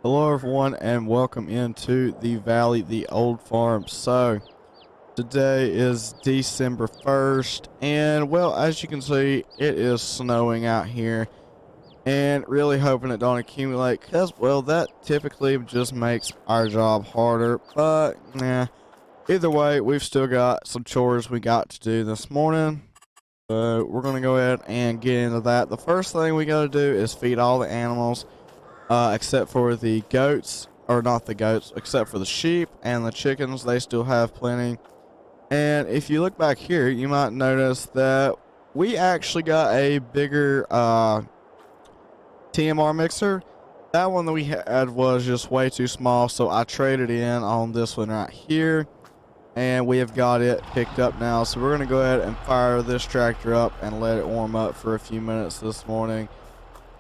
Hello everyone and welcome into the Valley, the old farm. So today is December 1st and well, as you can see, it is snowing out here and really hoping it don't accumulate because well, that typically just makes our job harder, but nah, either way, we've still got some chores we got to do this morning. So we're going to go ahead and get into that. The first thing we got to do is feed all the animals except for the goats, or not the goats, except for the sheep and the chickens. They still have plenty. And if you look back here, you might notice that we actually got a bigger TMR mixer. That one that we had was just way too small, so I traded in on this one right here. And we have got it picked up now. So we're going to go ahead and fire this tractor up and let it warm up for a few minutes this morning.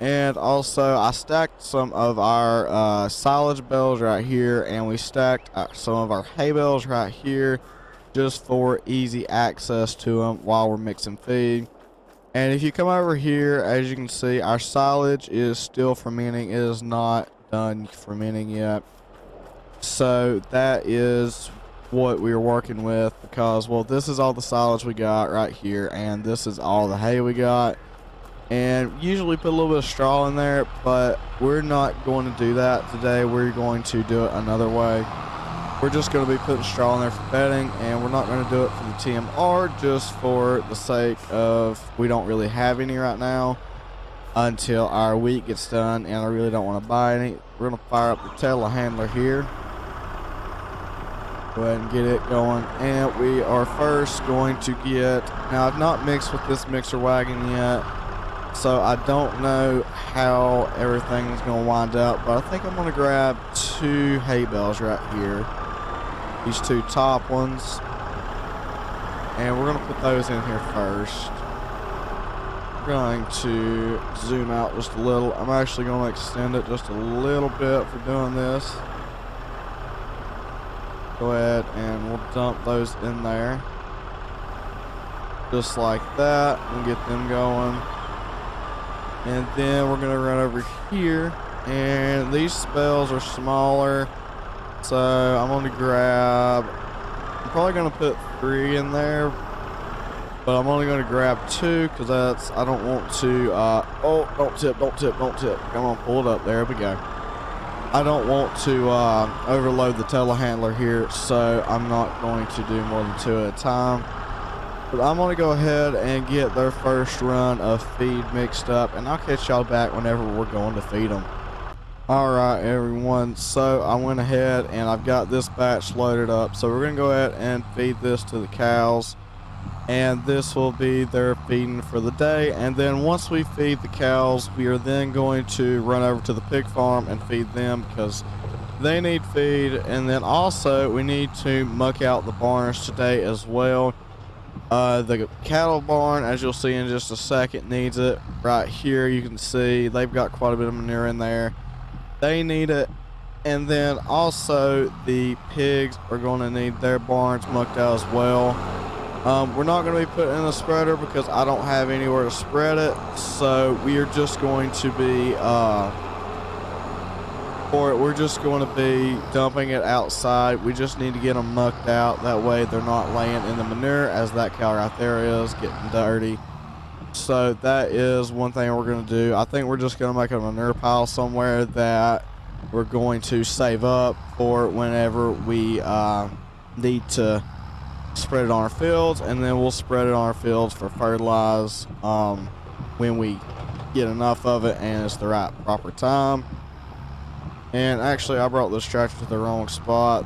And also, I stacked some of our silage bales right here, and we stacked some of our hay bales right here just for easy access to them while we're mixing feed. And if you come over here, as you can see, our silage is still fermenting. It is not done fermenting yet. So that is what we are working with because, well, this is all the silage we got right here, and this is all the hay we got. And usually put a little bit of straw in there, but we're not going to do that today. We're going to do it another way. We're just going to be putting straw in there for bedding, and we're not going to do it for the TMR just for the sake of we don't really have any right now until our wheat gets done, and I really don't want to buy any. We're going to fire up the telehandler here. Go ahead and get it going, and we are first going to get, now I've not mixed with this mixer wagon yet, so I don't know how everything's going to wind up, but I think I'm going to grab 2 hay bales right here. These 2 top ones. And we're going to put those in here first. We're going to zoom out just a little. I'm actually going to extend it just a little bit for doing this. Go ahead and we'll dump those in there. Just like that. We'll get them going. And then we're going to run over here, and these spells are smaller, so I'm going to grab, I'm probably going to put 3 in there, but I'm only going to grab 2 because that's, I don't want to, oh, don't tip, come on, pull it up, there we go. I don't want to overload the telehandler here, so I'm not going to do more than 2 at a time. But I'm going to go ahead and get their first run of feed mixed up, and I'll catch y'all back whenever we're going to feed them. Alright everyone, so I went ahead and I've got this batch loaded up, so we're going to go ahead and feed this to the cows, and this will be their feeding for the day. And then once we feed the cows, we are then going to run over to the pig farm and feed them because they need feed. And then also we need to muck out the barns today as well. The cattle barn, as you'll see in just a second, needs it. Right here you can see they've got quite a bit of manure in there. They need it. And then also the pigs are going to need their barns mucked out as well. We're not going to be putting in a spreader because I don't have anywhere to spread it, so we are just going to be we're just going to be dumping it outside. We just need to get them mucked out. That way they're not laying in the manure, as that cow right there is getting dirty. So that is one thing we're going to do. I think we're just going to make a manure pile somewhere that we're going to save up for whenever we need to spread it on our fields, and then we'll spread it on our fields for fertilize when we get enough of it and it's the right proper time. And actually I brought this tractor to the wrong spot,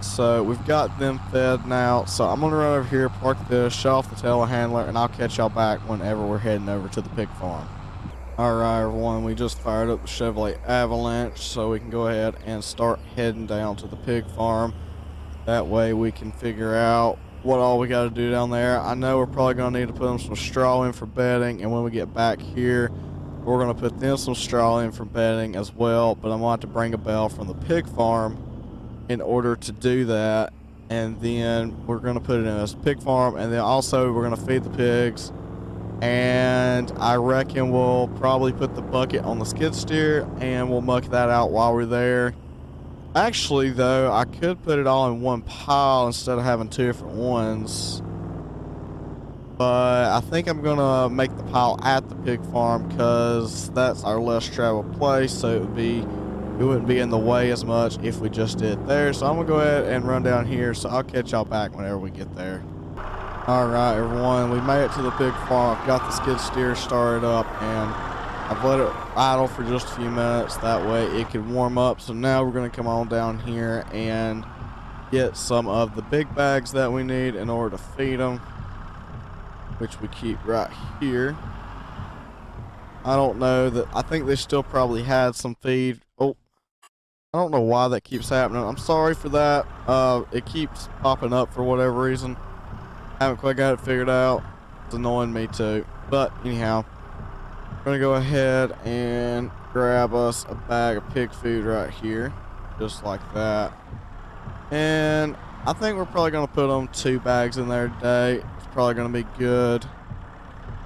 so we've got them fed now. So I'm gonna run over here, park this, shut off the telehandler, and I'll catch y'all back whenever we're heading over to the pig farm. Alright everyone, we just fired up the Chevrolet Avalanche so we can go ahead and start heading down to the pig farm. That way we can figure out what all we got to do down there. I know we're probably going to need to put them some straw in for bedding, and when we get back here, we're going to put them some straw in for bedding as well, but I'm going to have to bring a bale from the pig farm in order to do that, and then we're going to put it in this pig farm, and then also we're going to feed the pigs, And I reckon we'll probably put the bucket on the skid steer and we'll muck that out while we're there. Actually, though, I could put it all in one pile instead of having two different ones. But I think I'm gonna make the pile at the pig farm because that's our less traveled place, so it wouldn't be in the way as much if we just did it there. So I'm gonna go ahead and run down here, so I'll catch y'all back whenever we get there. Alright everyone, we made it to the pig farm. I've got the skid steer started up and I've let it idle for just a few minutes, that way it could warm up. So now we're gonna come on down here and get some of the big bags that we need in order to feed them, which we keep right here. I don't know that, I think they still probably had some feed. Oh, I don't know why that keeps happening. I'm sorry for that. It keeps popping up for whatever reason. Haven't quite got it figured out. It's annoying me too. But anyhow, we're gonna go ahead and grab us a bag of pig food right here. Just like that. And I think we're probably gonna put them 2 bags in there today. It's probably gonna be good.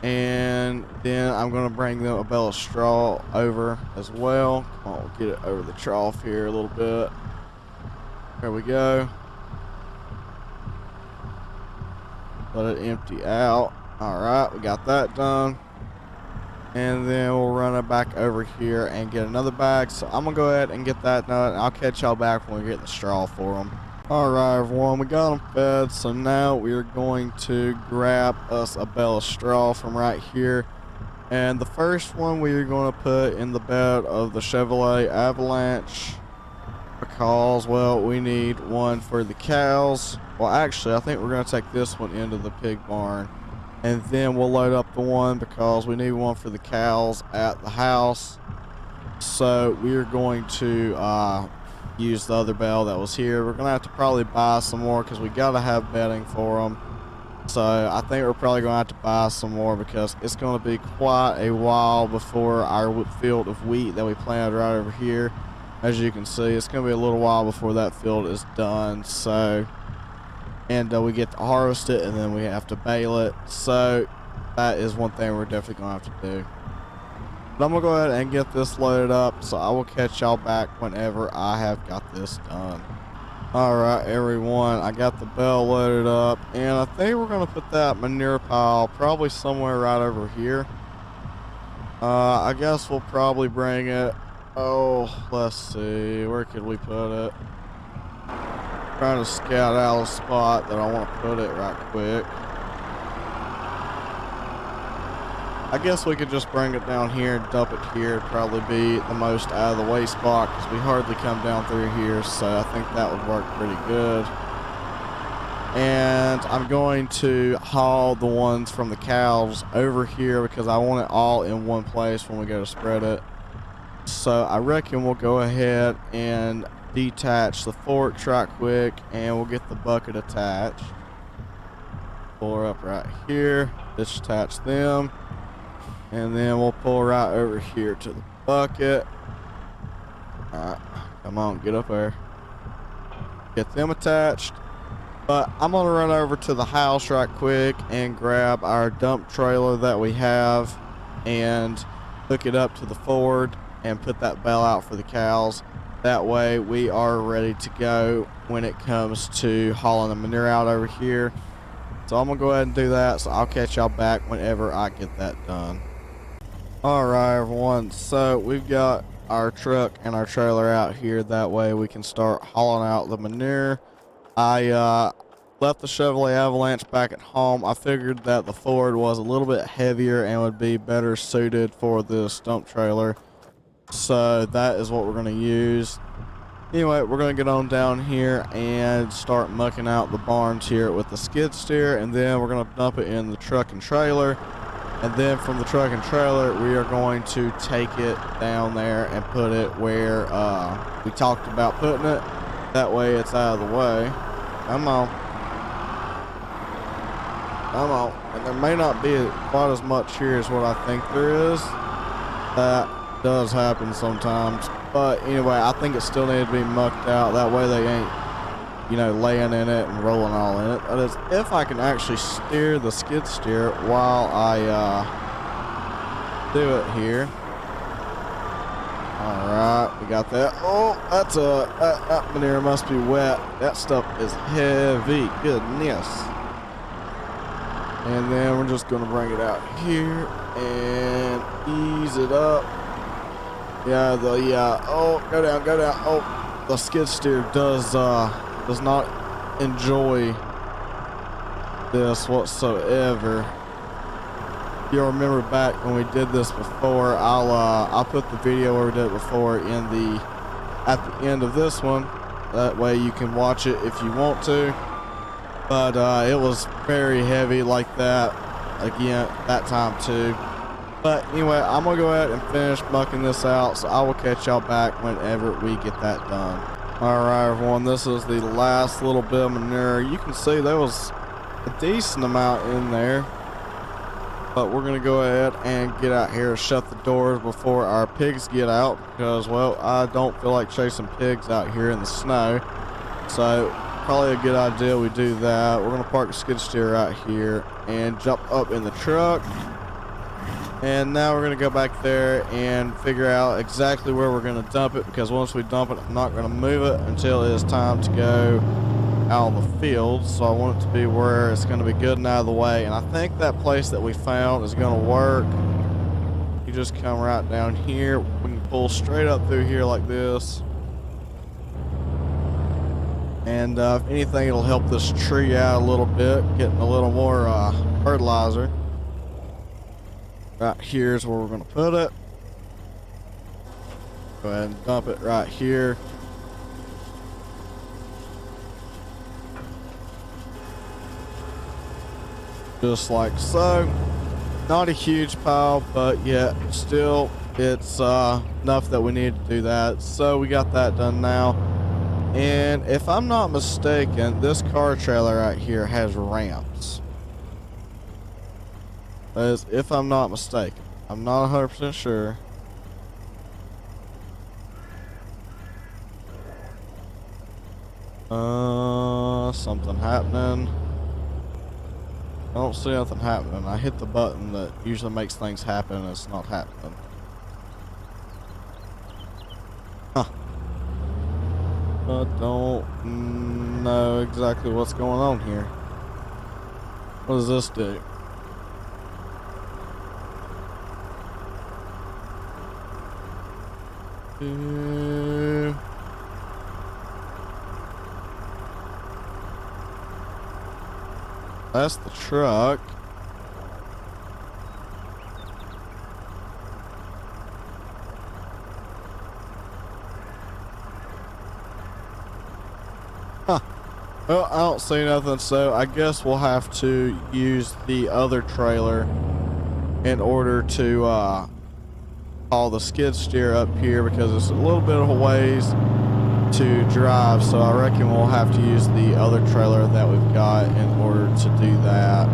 And then I'm gonna bring them a bale of straw over as well. Come on, we'll get it over the trough here a little bit. There we go. Let it empty out. Alright, we got that done. And then we'll run it back over here and get another bag. So I'm gonna go ahead and get that done. I'll catch y'all back when we get the straw for them. Alright everyone, we got them fed. So now we're going to grab us a bale of straw from right here. And the first one we're going to put in the bed of the Chevrolet Avalanche. Because, well, we need one for the cows. Well, actually, I think we're going to take this one into the pig barn. And then we'll load up the one because we need one for the cows at the house. So we're going to use the other bale that was here. We're going to have to probably buy some more because we got to have bedding for them. So I think we're probably going to have to buy some more because it's going to be quite a while before our field of wheat that we planted right over here. As you can see, it's going to be a little while before that field is done. So, and we get to harvest it and then we have to bale it. So that is one thing we're definitely going to have to do. But I'm going to go ahead and get this loaded up. So I will catch y'all back whenever I have got this done. Alright everyone, I got the bale loaded up. And I think we're going to put that manure pile probably somewhere right over here. I guess we'll probably bring it. Oh, let's see. Where could we put it? Trying to scout out a spot that I want to put it right quick. I guess we could just bring it down here and dump it here. It'd probably be the most out of the way spot because we hardly come down through here. So I think that would work pretty good. And I'm going to haul the ones from the cows over here because I want it all in one place when we go to spread it. So I reckon we'll go ahead and detach the fork right quick and we'll get the bucket attached. Pull her up right here, disattach them, and then we'll pull right over here to the bucket. Alright, come on, get up there. Get them attached. But I'm going to run over to the house right quick and grab our dump trailer that we have and hook it up to the Ford and put that bale out for the cows. That way we are ready to go when it comes to hauling the manure out over here. So I'm gonna go ahead and do that, so I'll catch y'all back whenever I get that done. Alright everyone, so we've got our truck and our trailer out here, that way we can start hauling out the manure. I left the Chevrolet Avalanche back at home. I figured that the Ford was a little bit heavier and would be better suited for this dump trailer. So that is what we're going to use. Anyway, we're going to get on down here and start mucking out the barns here with the skid steer. And then we're going to dump it in the truck and trailer. And then from the truck and trailer, we are going to take it down there and put it where we talked about putting it. That way it's out of the way. Come on. Come on. And there may not be quite as much here as what I think there is. That does happen sometimes, but anyway, I think it still needs to be mucked out. That way they ain't you know, laying in it and rolling all in it. That is, if I can actually steer the skid steer while I do it here. All right, we got that. Oh, that's that manure must be wet. That stuff is heavy. Goodness. And then we're just gonna bring it out here and ease it up. Yeah, oh, go down, go down. Oh, the skid steer does not enjoy this whatsoever. If you'll remember back when we did this before, I'll put the video where we did it before at the end of this one. That way you can watch it if you want to. But it was very heavy like that again that time too. But anyway, I'm gonna go ahead and finish mucking this out, so I will catch y'all back whenever we get that done. All right, everyone, this is the last little bit of manure. You can see there was a decent amount in there. But we're going to go ahead and get out here, shut the doors before our pigs get out, because, well, I don't feel like chasing pigs out here in the snow. So probably a good idea we do that. We're going to park the skid steer right here and jump up in the truck. And now we're going to go back there and figure out exactly where we're going to dump it, because once we dump it, I'm not going to move it until it is time to go out on the field. So I want it to be where it's going to be good and out of the way, and I think that place that we found is going to work. You just come right down here. We can pull straight up through here like this, and if anything, it'll help this tree out a little bit, getting a little more fertilizer. Right here's where we're going to put it. Go ahead and dump it right here. Just like so. Not a huge pile, but yet still it's enough that we need to do that. So we got that done now. And if I'm not mistaken, this car trailer right here has ramps. As if I'm not mistaken. I'm not 100% sure. Something happening. I don't see nothing happening. I hit the button that usually makes things happen and it's not happening. Huh. I don't know exactly what's going on here. What does this do? That's the truck. Huh. Well, I don't see nothing, so I guess we'll have to use the other trailer in order to haul the skid steer up here, because it's a little bit of a ways to drive, so I reckon we'll have to use the other trailer that we've got in order to do that,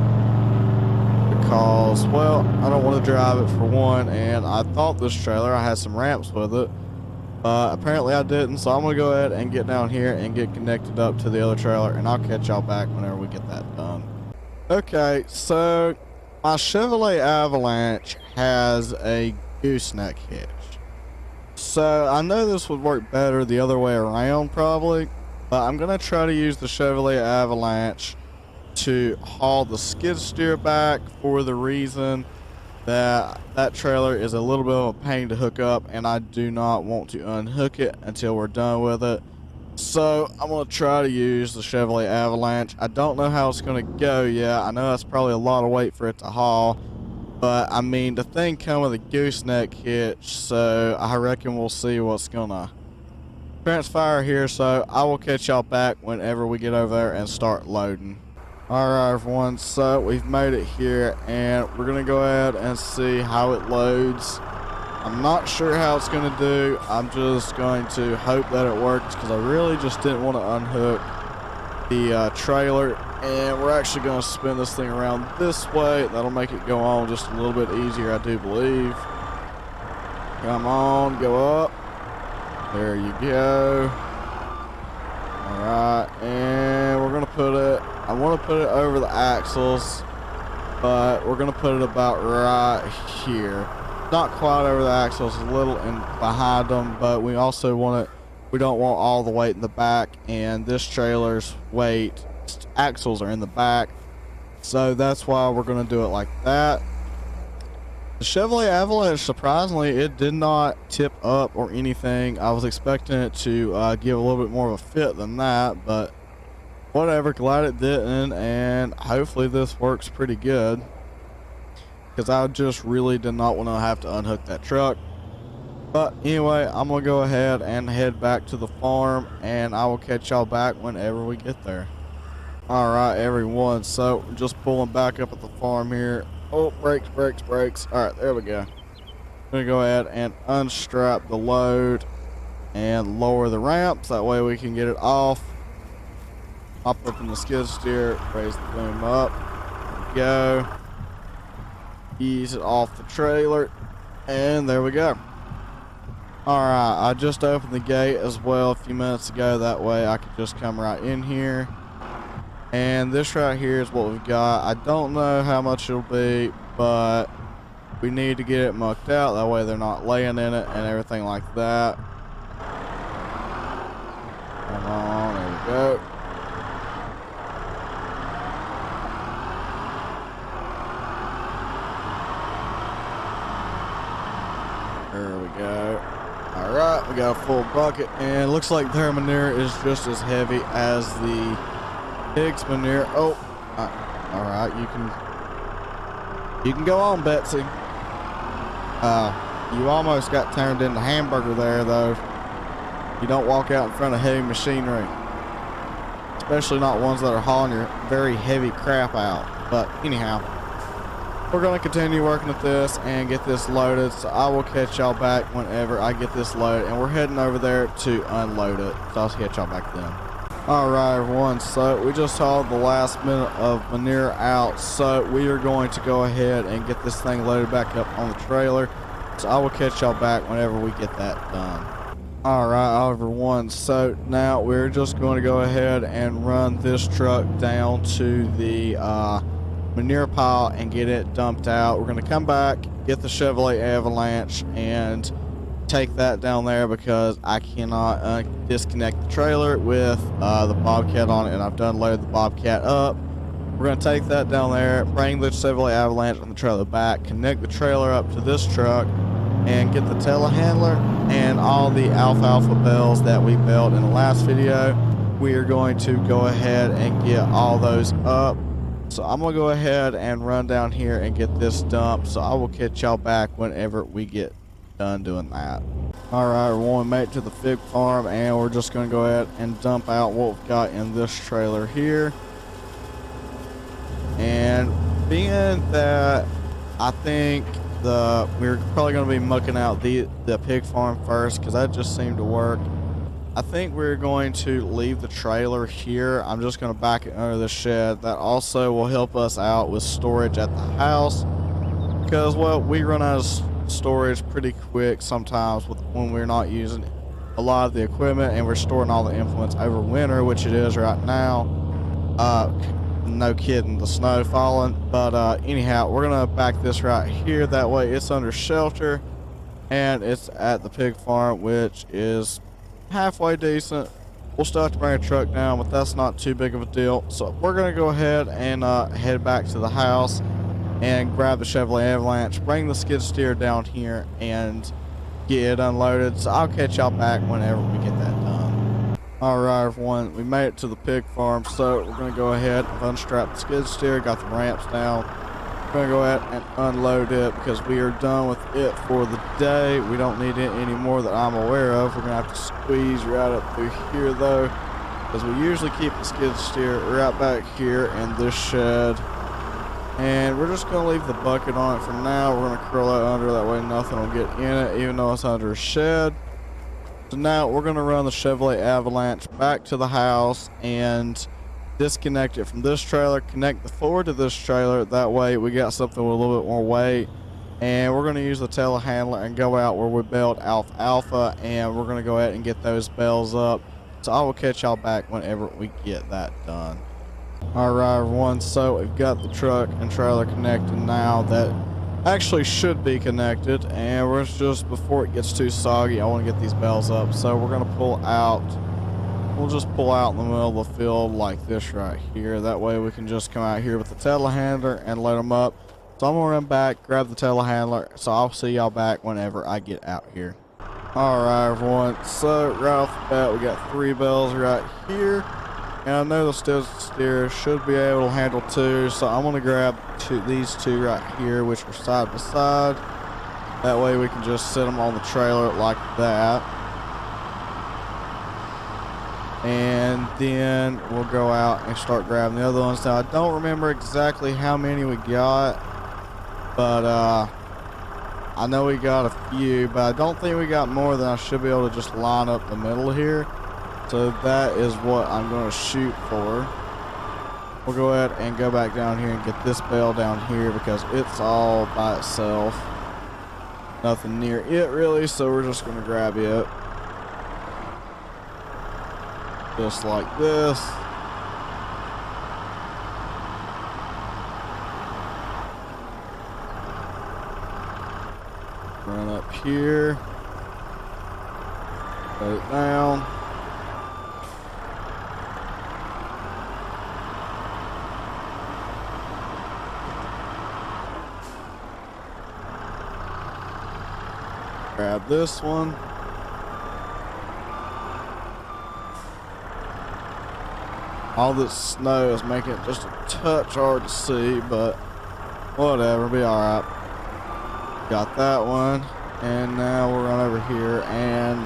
because, well, I don't want to drive it for one, and I thought this trailer, I had some ramps with it, but apparently I didn't, so I'm going to go ahead and get down here and get connected up to the other trailer, and I'll catch y'all back whenever we get that done. Okay, so my Chevrolet Avalanche has a gooseneck hitch. So I know this would work better the other way around probably, but I'm going to try to use the Chevrolet Avalanche to haul the skid steer back, for the reason that that trailer is a little bit of a pain to hook up, and I do not want to unhook it until we're done with it. So I'm going to try to use the Chevrolet Avalanche. I don't know how it's going to go yet. I know that's probably a lot of weight for it to haul. But, I mean, the thing come with a gooseneck hitch, so I reckon we'll see what's gonna transpire here. So I will catch y'all back whenever we get over there and start loading. Alright, everyone, so we've made it here, and we're gonna go ahead and see how it loads. I'm not sure how it's gonna do. I'm just going to hope that it works, because I really just didn't want to unhook the trailer. And we're actually going to spin this thing around this way. That'll make it go on just a little bit easier, I do believe. Come on, go up. There you go. All right, and we're gonna put it, I want to put it over the axles, but we're gonna put it about right here. Not quite over the axles, a little in behind them, but we also want it, we don't want all the weight in the back, and this trailer's weight, axles are in the back, so that's why we're gonna do it like that. The Chevrolet Avalanche, surprisingly, it did not tip up or anything. I was expecting it to give a little bit more of a fit than that, but whatever, glad it didn't, and hopefully this works pretty good, because I just really did not want to have to unhook that truck. But anyway, I'm going to go ahead and head back to the farm, and I will catch y'all back whenever we get there. Alright everyone, so just pulling back up at the farm here. Oh, brakes. Alright, there we go. I'm going to go ahead and unstrap the load and lower the ramps. That way we can get it off. Hop up in the skid steer, raise the boom up. There we go. Ease it off the trailer. And there we go. Alright, I just opened the gate as well a few minutes ago. That way I could just come right in here. And this right here is what we've got. I don't know how much it'll be, but we need to get it mucked out. That way they're not laying in it and everything like that. Come on, there we go. There we go. Alright, we got a full bucket, and it looks like their manure is just as heavy as the pig's manure. Oh, all right. You can go on, Betsy. You almost got turned into hamburger there, though. You don't walk out in front of heavy machinery, especially not ones that are hauling your very heavy crap out. But anyhow, we're gonna continue working at this and get this loaded. So I will catch y'all back whenever I get this loaded, and we're heading over there to unload it. So I'll catch y'all back then. Alright everyone, so we just saw the last minute of manure out, so we are going to go ahead and get this thing loaded back up on the trailer. So I will catch y'all back whenever we get that done. Alright everyone, so now we're just going to go ahead and run this truck down to the manure pile and get it dumped out. We're going to come back, get the Chevrolet Avalanche, and take that down there because I cannot disconnect the trailer with the Bobcat on it, and I've done loaded the Bobcat up. We're going to take that down there, bring the Chevrolet Avalanche on the trailer back, connect the trailer up to this truck, and get the telehandler and all the alfalfa bells that we built in the last video. We are going to go ahead and get all those up. So I'm going to go ahead and run down here and get this dumped. So I will catch y'all back whenever we get done doing that. Alright, we're going to make it to the fig farm, and we're just going to go ahead and dump out what we've got in this trailer here. And being that I think we're probably going to be mucking out the pig farm first, because that just seemed to work. I think we're going to leave the trailer here. I'm just going to back it under the shed. That also will help us out with storage at the house, because, well, we run out of storage pretty quick sometimes when we're not using a lot of the equipment and we're storing all the implements over winter, which it is right now. No kidding, the snow falling. But anyhow, we're gonna back this right here. That way it's under shelter and it's at the pig farm, which is halfway decent. We'll still have to bring a truck down, but that's not too big of a deal. So we're gonna go ahead and head back to the house and grab the Chevrolet Avalanche, bring the skid steer down here, and get it unloaded. So I'll catch y'all back whenever we get that done. Alright everyone, we made it to the pig farm, so we're going to go ahead and unstrap the skid steer, got the ramps down. We're going to go ahead and unload it because we are done with it for the day. We don't need it anymore that I'm aware of. We're going to have to squeeze right up through here though, because we usually keep the skid steer right back here in this shed. And we're just going to leave the bucket on it for now. We're going to curl it under, that way nothing will get in it, even though it's under a shed. So now we're going to run the Chevrolet Avalanche back to the house and disconnect it from this trailer, connect the Ford to this trailer. That way we got something with a little bit more weight. And we're going to use the telehandler and go out where we built alfalfa, and we're going to go ahead and get those bales up So I will catch y'all back whenever we get that done. Alright everyone, so we've got the truck and trailer connected now. That actually should be connected, and we're just, before it gets too soggy, I want to get these bells up. So we're going to pull out, we'll just pull out in the middle of the field like this right here. That way we can just come out here with the telehandler and load them up. So I'm going to run back, grab the telehandler, so I'll see y'all back whenever I get out here. Alright everyone, so right off the bat we got 3 bells right here. And I know the steer should be able to handle 2, so I'm going to grab these 2 right here, which are side by side. That way we can just sit them on the trailer like that. And then we'll go out and start grabbing the other ones. Now, I don't remember exactly how many we got, but I know we got a few, but I don't think we got more than I should be able to just line up the middle here. So that is what I'm going to shoot for. We'll go ahead and go back down here and get this bell down here because it's all by itself. Nothing near it really, so we're just going to grab it. Just like this. Run up here. Put it down. Grab this one. All this snow is making it just a touch hard to see, but whatever, be alright. Got that one. And now we'll run over here and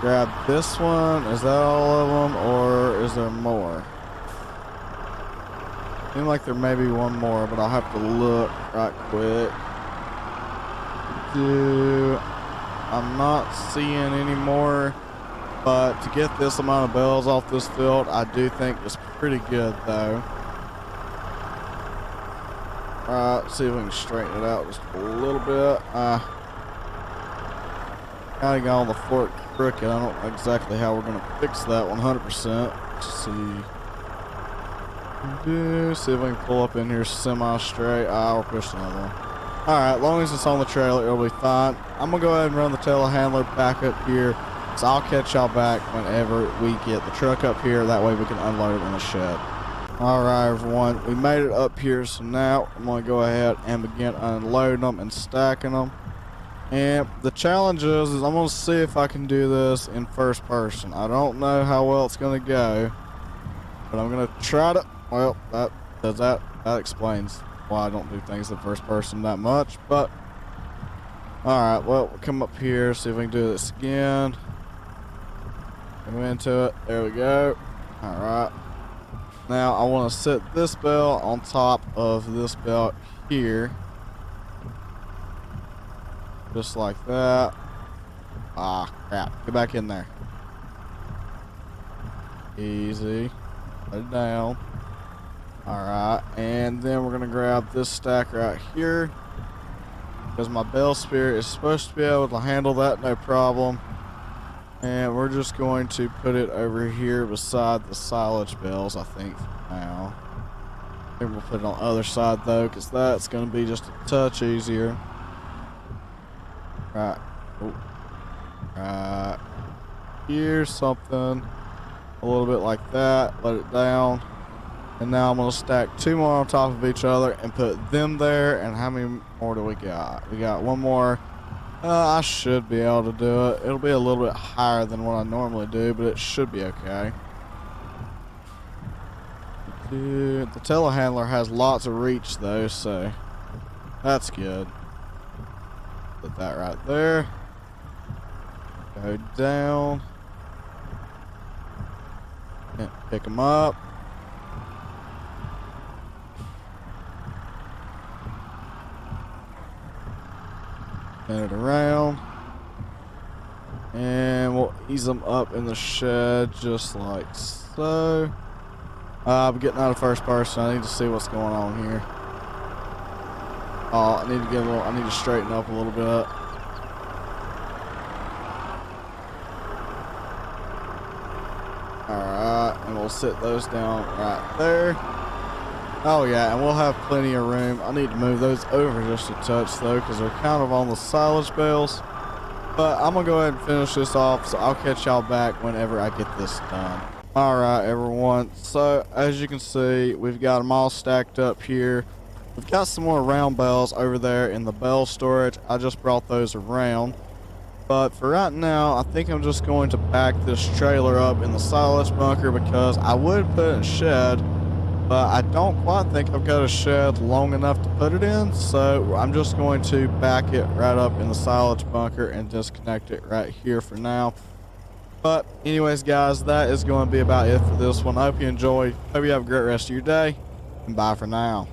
grab this one. Is that all of them, or is there more? Seems like there may be one more, but I'll have to look right quick. I'm not seeing any more, but to get this amount of bells off this field, I do think it's pretty good though. Alright, see if we can straighten it out just a little bit. Kind of got on the fork crooked. I don't know exactly how we're going to fix that 100%. Let's see. See if we can pull up in here semi-straight. We're pushing another one. Alright, as long as it's on the trailer, it'll be fine. I'm going to go ahead and run the telehandler back up here. So I'll catch y'all back whenever we get the truck up here. That way we can unload it in the shed. Alright everyone, we made it up here. So now I'm going to go ahead and begin unloading them and stacking them. And the challenge is I'm going to see if I can do this in first person. I don't know how well it's going to go. But I'm going to try to... Well, that explains why I don't do things in first person that much, but alright, well, we'll come up here, see if we can do this again. Go into it, there we go. Alright, now I want to set this bell on top of this belt here, just like that. Crap, get back in there. Easy, put it down. Alright, and then we're going to grab this stack right here because my bell spear is supposed to be able to handle that no problem. And we're just going to put it over here beside the silage bells, I think, for now. I think we'll put it on the other side though, because that's going to be just a touch easier. Right. Right. Here's something. A little bit like that. Let it down. And now I'm going to stack 2 more on top of each other and put them there. And how many more do we got? We got 1 more. I should be able to do it. It'll be a little bit higher than what I normally do, but it should be okay. Dude, the telehandler has lots of reach though, so that's good. Put that right there. Go down. And pick them up. Spin it around. And we'll ease them up in the shed just like so. I'm getting out of first person. I need to see what's going on here. I need to get a little, I need to straighten up a little bit. Alright, and we'll sit those down right there. Oh yeah, and we'll have plenty of room. I need to move those over just a touch though, because they're kind of on the silage bales. But I'm gonna go ahead and finish this off, so I'll catch y'all back whenever I get this done. Alright everyone, so as you can see, we've got them all stacked up here. We've got some more round bales over there in the bale storage. I just brought those around. But for right now, I think I'm just going to back this trailer up in the silage bunker because I would put it in a shed, but I don't quite think I've got a shed long enough to put it in. So I'm just going to back it right up in the silage bunker and disconnect it right here for now. But anyways, guys, that is going to be about it for this one. I hope you enjoy. Hope you have a great rest of your day, and bye for now.